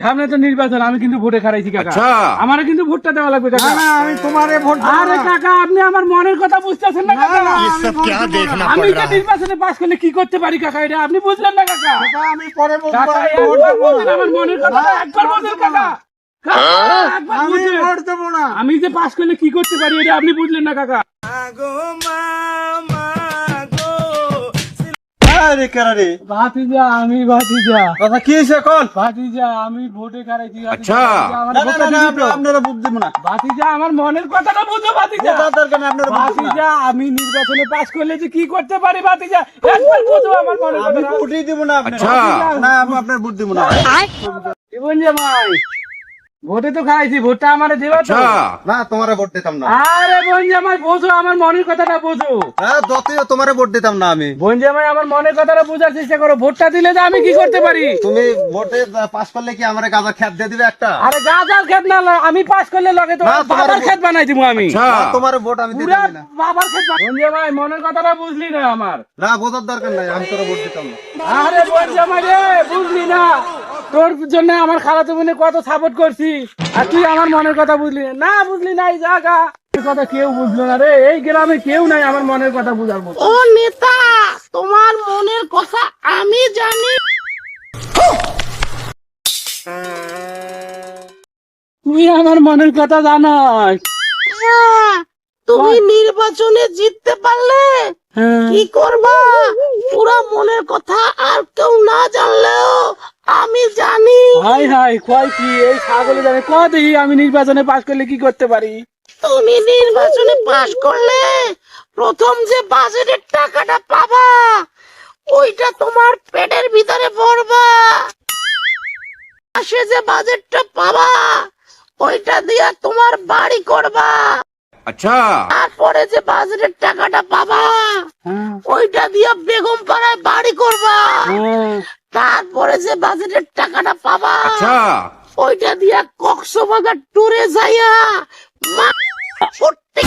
সামনে তো নির্বাচন, আমি কিন্তু ভোটে খারাইছি কাকা। আমার কিন্তু ভোটটা দেওয়া লাগবে কাকা। আমি তোমারে ভোট দেব আরে না। কাকা, আপনি আমার মনের কথা বুঝতেছেন না কাকা। আমি যে নির্বাচনে পাস করলে কি করতে পারি কাকা, এটা আপনি বুঝলেন না কাকা। কাকা, আমি পরে বলবো, কাকা আমি ভোট একবার দেব বলুন না। আমার মনের কথা, একবার বলুন কাকা। কাকা, একবার আমি বুঝলেন। ভোট দেব না। আমি যে পাস করলে কি করতে পারি, এটা আপনি বুঝলেন না কাকা। আরে কারে ভাতিজা, আমি ভাতিজা। কথা কি হইছে কোন? ভাতিজা, আমি ভোটে খারাইছি। আচ্ছা। আমার না না ভোটটা না, দিবি তো? আপনারা ভোট দেব না। ভাতিজা, আমার মনের কথাটা বুঝো ভাতিজা। ভোটার দরকার নেই, আপনারা ভোট দেব না। ভাতিজা, আমি নির্বাচনে পাস করলে যে কি করতে পারি ভাতিজা, একবার বুঝো আমার মনের আমি কথাটা। ভোটই দেব না আপনার। আচ্ছা। না, আমি আপনার ভোট দেব না। জীবন জামাই, ভোটে তো খাইছি, ভোটটা আমারে দেবা তো? আচ্ছা। না, তোমারে ভোট দিতাম না। আরে বোন জামাই, বোঝো আমার মনের কথাটা বোঝো। হ্যাঁ, যতই তোমারে ভোট দিতাম না আমি। বোন জামাই, আমার মনের কথাটা বোঝার চেষ্টা করো। ভোটটা দিলে যে আমি কি করতে পারি? তুমি ভোটে পাস করলে কি আমারে গাঁজা খেত দিয়ে দিবে একটা? আরে গাজার খেত না, আমি পাস করলে লগে তো না, তোমার বাবার ভোট- খেত বানাই দিব আমি। আচ্ছা। না, তোমারে ভোট আমি পুরা দিতাম না। বাবার খেত বোন জামাই, মনের কথাটা বুঝলি না আমার। না, বোঝার দরকার নাই, আমি তোরে ভোট দিতাম না। আরে বোন জামাই রে, বুঝলি না? তোর জন্য আমার খালাতো বোনে কত সাপোর্ট করছি, আর তুই আমার মনের কথা বুঝলি না। না বুঝলি না, এই জায়গা কথা কেউ বুঝলো না রে, এই গ্রামে কেউ নাই আমার মনের কথা বুঝার মতো। ও নেতা, তোমার মনের কথা আমি জানি। তুই আমার মনের কথা জানাস। হ্যাঁ, তুমি নির্বাচনে জিততে পারলে হ্যাঁ। কি করবা? পুরা মনের কথা আর কেউ না জানলেও আমি জানি। হাই হাই, কয় কি এই ছাগলে জানে, ক দেখি আমি নির্বাচনে পাশ করলে কি করতে পারি। তুমি নির্বাচনে পাশ করলে প্রথম যে বাজেটের টাকাটা পাবা, ওইটা তোমার পেটের ভিতরে ভরবা। মাসে যে বাজেটটা পাবা, ওইটা দিয়া তোমার বাড়ি করবা। अच्छा। তারপরে যে বাজেটের টাকাটা পাবা, হ্যাঁ, ওইটা দিয়া বেগম পাড়ায় বাড়ি করবা। হ্যাঁ। তারপরে যে বাজেটের টাকাটা পাবা, अच्छा। ওইটা দিয়া কক্সবাজার ট্যুরে যাইয়া মা ফুটতে